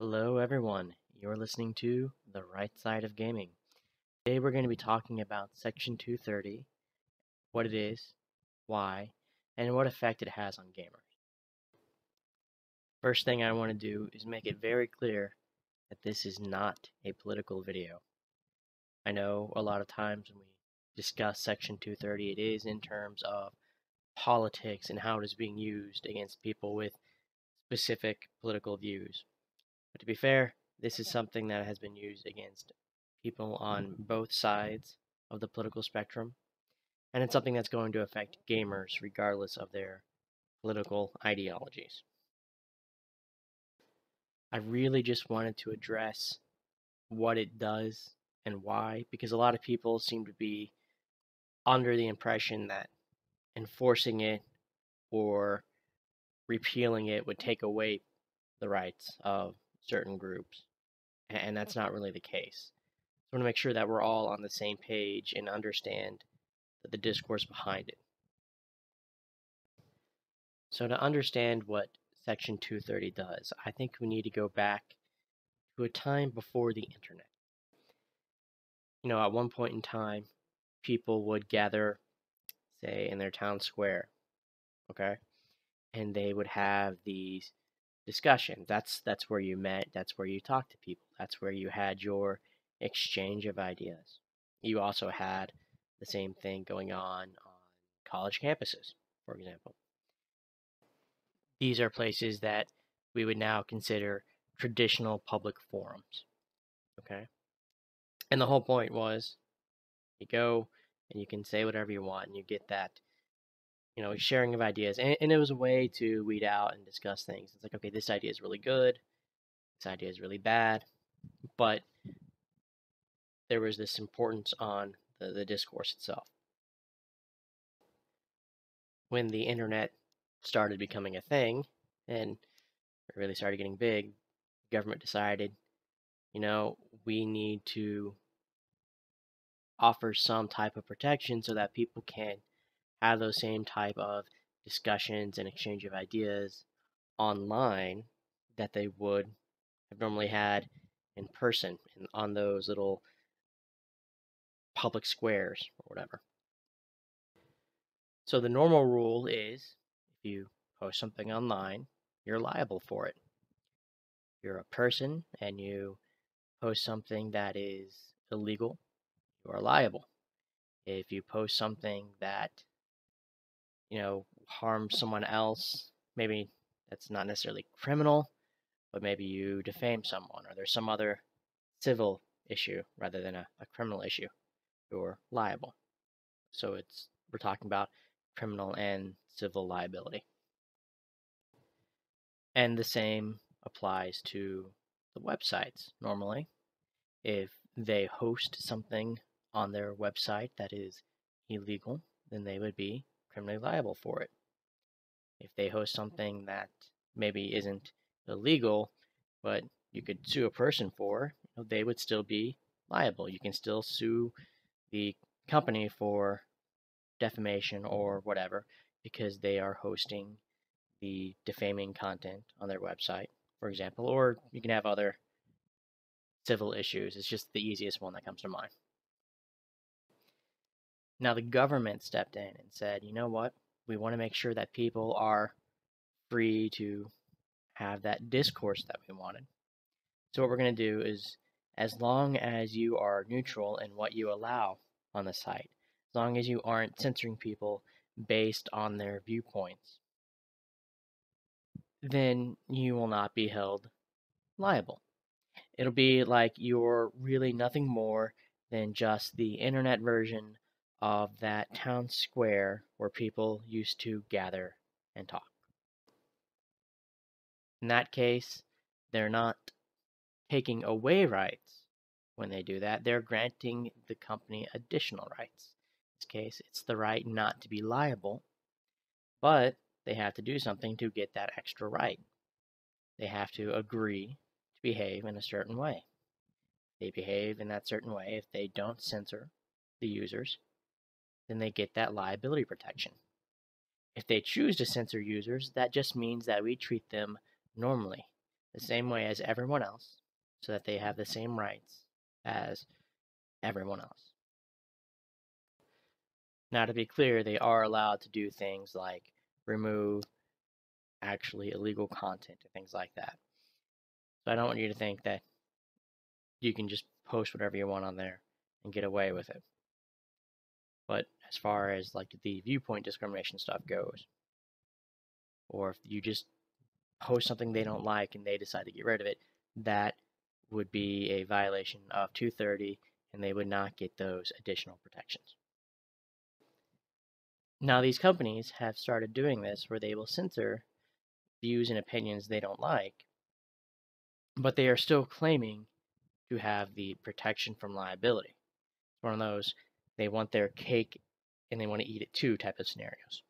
Hello, everyone. You're listening to The Right Side of Gaming. Today, we're going to be talking about Section 230, what it is, why, and what effect it has on gamers. First thing I want to do is make it very clear that this is not a political video. I know a lot of times when we discuss Section 230, it is in terms of politics and how it is being used against people with specific political views. But to be fair, this is something that has been used against people on both sides of the political spectrum, and it's something that's going to affect gamers regardless of their political ideologies. I really just wanted to address what it does and why, because a lot of people seem to be under the impression that enforcing it or repealing it would take away the rights of certain groups, and that's not really the case. So I want to make sure that we're all on the same page and understand the discourse behind it. So to understand what Section 230 does, I think we need to go back to a time before the internet. At one point in time, people would gather, say, in their town square, okay? And they would have these discussions. That's where you met, that's where you talked to people, that's where you had your exchange of ideas. You also had the same thing going on college campuses, for example. These are places that we would now consider traditional public forums, okay? And the whole point was you go and you can say whatever you want and you get that, sharing of ideas. And it was a way to weed out and discuss things. It's like, okay, this idea is really good, this idea is really bad, but there was this importance on the discourse itself. When the internet started becoming a thing and it really started getting big, the government decided, we need to offer some type of protection so that people can have those same type of discussions and exchange of ideas online that they would have normally had in person on those little public squares or whatever. So the normal rule is if you post something online, you're liable for it. You're a person and you post something that is illegal, you are liable. If you post something that, harms someone else, maybe that's not necessarily criminal, but maybe you defame someone or there's some other civil issue rather than a criminal issue, you're liable. So we're talking about criminal and civil liability. And the same applies to the websites normally. If they host something on their website that is illegal, then they would be criminally liable for it. If they host something that maybe isn't illegal, but you could sue a person for, they would still be liable. You can still sue the company for defamation or whatever because they are hosting the defaming content on their website, for example, or you can have other civil issues. It's just the easiest one that comes to mind. Now, the government stepped in and said, you know what? We want to make sure that people are free to have that discourse that we wanted. So what we're going to do is, as long as you are neutral in what you allow on the site, as long as you aren't censoring people based on their viewpoints, then you will not be held liable. It'll be like you're really nothing more than just the internet version of that town square where people used to gather and talk. In that case, they're not taking away rights when they do that. They're granting the company additional rights. In this case, it's the right not to be liable, but they have to do something to get that extra right. They have to agree to behave in a certain way. They behave in that certain way. If they don't censor the users, then they get that liability protection. If they choose to censor users, that just means that we treat them normally, the same way as everyone else so that they have the same rights as everyone else. Now, to be clear, they are allowed to do things like remove actually illegal content and things like that. So I don't want you to think that you can just post whatever you want on there and get away with it. But as far as like the viewpoint discrimination stuff goes, or if you just post something they don't like and they decide to get rid of it, that would be a violation of 230 and they would not get those additional protections. Now, these companies have started doing this where they will censor views and opinions they don't like, but they are still claiming to have the protection from liability. It's one of those, they want their cake and they want to eat it too type of scenarios.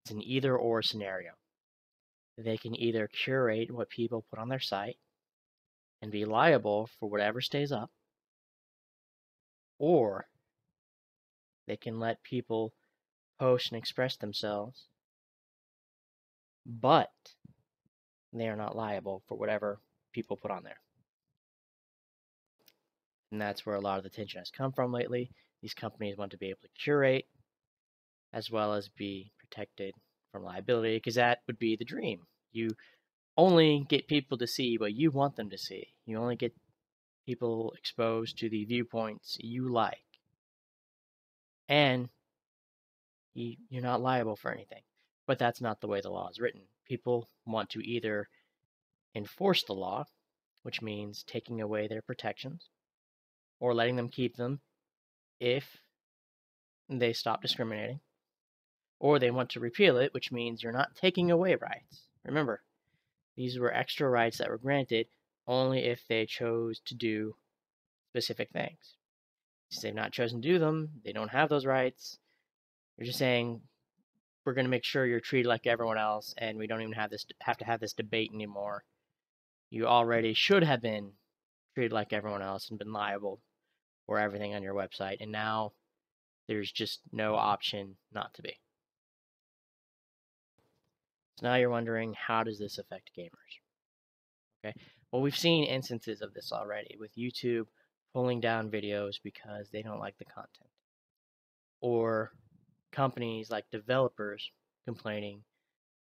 It's an either or scenario. They can either curate what people put on their site and be liable for whatever stays up, or they can let people post and express themselves, but they are not liable for whatever people put on there. And that's where a lot of the tension has come from lately. These companies want to be able to curate as well as be protected from liability, because that would be the dream. You only get people to see what you want them to see. You only get people exposed to the viewpoints you like. And you're not liable for anything. But that's not the way the law is written. People want to either enforce the law, which means taking away their protections, or letting them keep them if they stop discriminating, or they want to repeal it, which means you're not taking away rights. Remember, these were extra rights that were granted only if they chose to do specific things. Since they've not chosen to do them, they don't have those rights. You're just saying, we're going to make sure you're treated like everyone else, and we don't even have to have this debate anymore. You already should have been treated like everyone else and been liable for everything on your website, and now there's just no option not to be. So now you're wondering, how does this affect gamers? Okay, well, we've seen instances of this already with YouTube pulling down videos because they don't like the content, or companies like developers complaining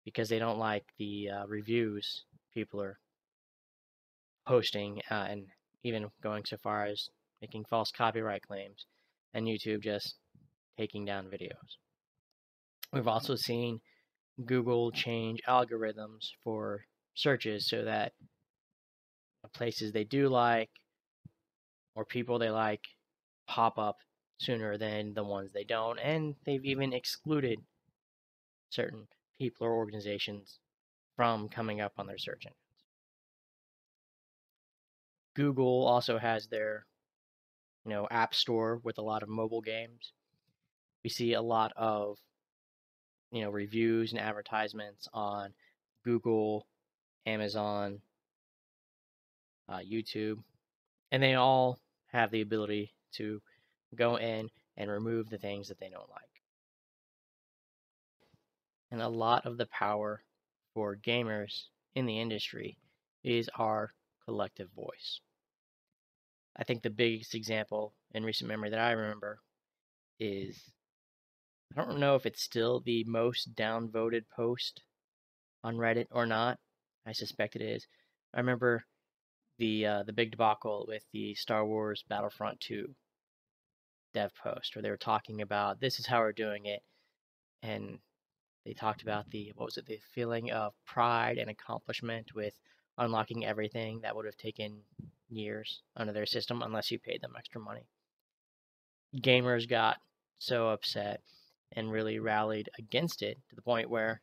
because they don't like the reviews people are posting, and even going so far as making false copyright claims, and YouTube just taking down videos. We've also seen Google change algorithms for searches so that places they do like or people they like pop up sooner than the ones they don't, and they've even excluded certain people or organizations from coming up on their search engines. Google also has their app store with a lot of mobile games. We see a lot of reviews and advertisements on Google, Amazon, YouTube, and they all have the ability to go in and remove the things that they don't like. And a lot of the power for gamers in the industry is our collective voice. I think the biggest example in recent memory that I remember is, I don't know if it's still the most downvoted post on Reddit or not. I suspect it is. I remember the big debacle with the Star Wars Battlefront 2 dev post, where they were talking about, this is how we're doing it, and they talked about the feeling of pride and accomplishment with unlocking everything that would have taken years under their system unless you paid them extra money. Gamers got so upset and really rallied against it to the point where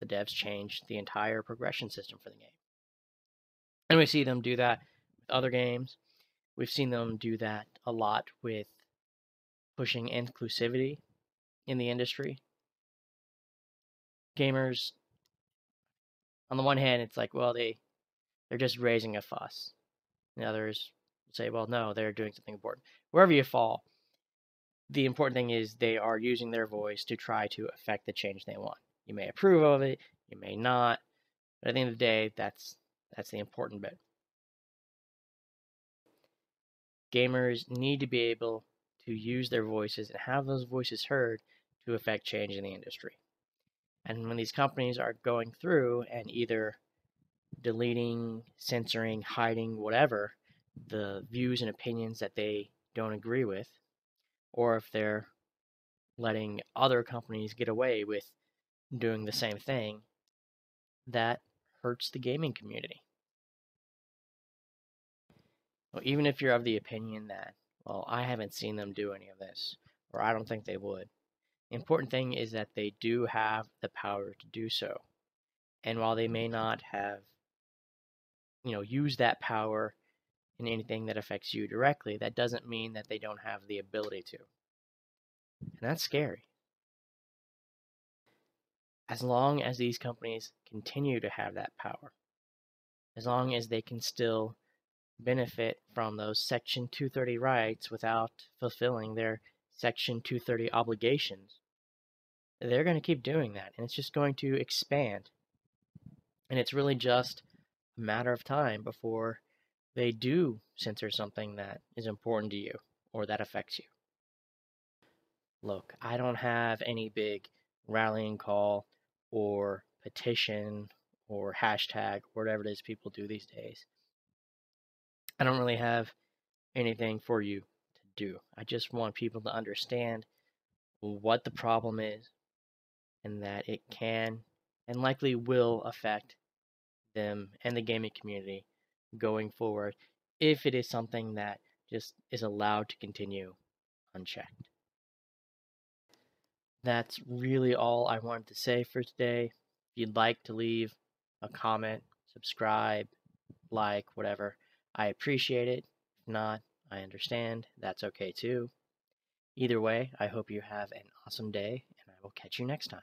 the devs changed the entire progression system for the game. And we see them do that with other games. We've seen them do that a lot with pushing inclusivity in the industry. Gamers, on the one hand, it's like, well, they're just raising a fuss. And others say, well, no, they're doing something important. Wherever you fall, the important thing is they are using their voice to try to affect the change they want. You may approve of it, you may not, but at the end of the day, that's That's the important bit. Gamers need to be able to use their voices and have those voices heard to affect change in the industry. And when these companies are going through and either deleting, censoring, hiding, whatever, the views and opinions that they don't agree with, or if they're letting other companies get away with doing the same thing, that hurts the gaming community. Well, even if you're of the opinion that, well, I haven't seen them do any of this, or I don't think they would, the important thing is that they do have the power to do so. And while they may not have, used that power in anything that affects you directly, that doesn't mean that they don't have the ability to. And that's scary. As long as these companies continue to have that power, as long as they can still benefit from those Section 230 rights without fulfilling their Section 230 obligations, they're going to keep doing that, and it's just going to expand. And it's really just a matter of time before they do censor something that is important to you or that affects you. Look, I don't have any big rallying call or petition or hashtag, whatever it is people do these days. I don't really have anything for you to do. I just want people to understand what the problem is and that it can and likely will affect them and the gaming community going forward if it is something that just is allowed to continue unchecked. That's really all I wanted to say for today. If you'd like to leave a comment, subscribe, like, whatever, I appreciate it. If not, I understand. That's okay too. Either way, I hope you have an awesome day, and I will catch you next time.